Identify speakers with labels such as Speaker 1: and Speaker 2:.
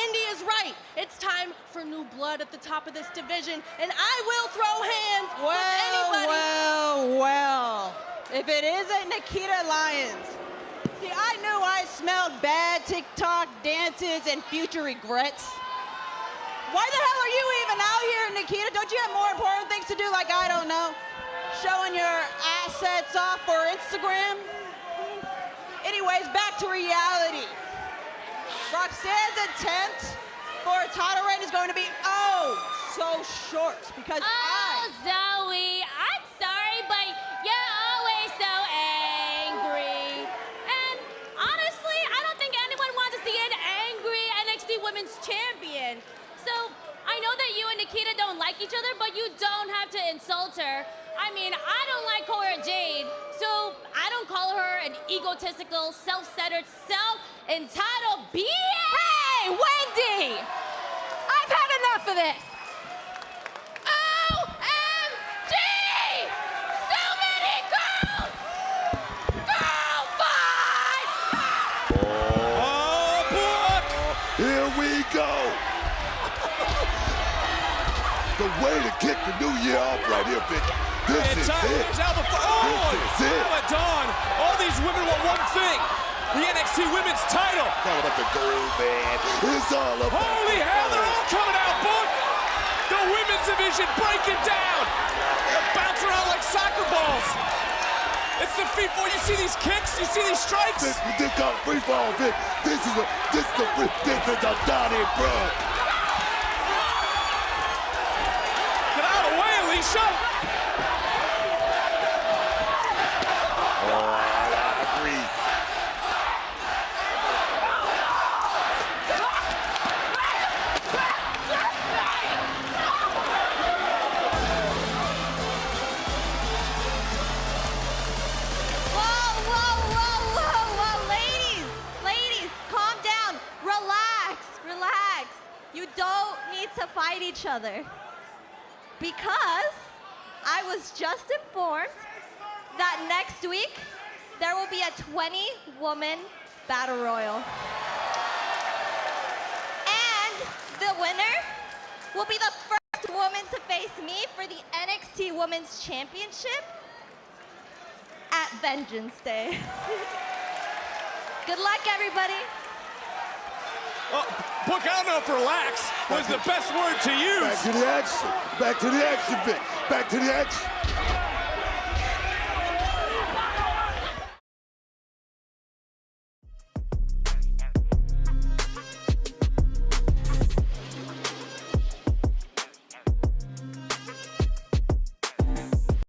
Speaker 1: Indy is right. It's time for new blood at the top of this division, and I will throw hands with anybody.
Speaker 2: Well. If it isn't Nikkita Lyons. See, I knew I smelled bad TikTok dances and future regrets. Why the hell are you even out here, Nikkita? Don't you have more important things to do, like, I don't know, showing your assets off for Instagram? Anyways, back to reality. Roxanne's attempt for a title reign is going to be, so short, because
Speaker 3: Zoe, I'm sorry, but you're always so angry. And honestly, I don't think anyone wants to see an angry NXT Women's Champion. So I know that you and Nikkita don't like each other, but you don't have to insult her. I mean, I don't like Cora Jade, so I don't call her an egotistical, self-centered, self-entitled bitch.
Speaker 4: Hey, Wendy! I've had enough of this. OMG! So many girls! Girl fight!
Speaker 5: Oh, boy!
Speaker 6: Here we go. The way to kick the new year off right here, Vicky. This is it.
Speaker 5: This is it. Dawn. All these women want one thing. The NXT Women's title.
Speaker 6: It's all about the gold, man. It's all about
Speaker 5: Holy hell, they're all coming out, book. The women's division breaking down. They're bouncing around like soccer balls. It's the free fall. You see these kicks? You see these strikes?
Speaker 6: This got free fall, Vic. This is a Donnie Brown.
Speaker 5: Get out of the way, Alicia.
Speaker 6: Oh, I agree.
Speaker 2: Whoa, ladies, calm down, relax. You don't need to fight each other, because I was just informed that next week there will be a 20-woman battle royal. And the winner will be the first woman to face me for the NXT Women's Championship at Vengeance Day. Good luck, everybody.
Speaker 5: Oh, book, I don't know if relax was the best word to use.
Speaker 6: Back to the action. Back to the action, Vic. Back to the action.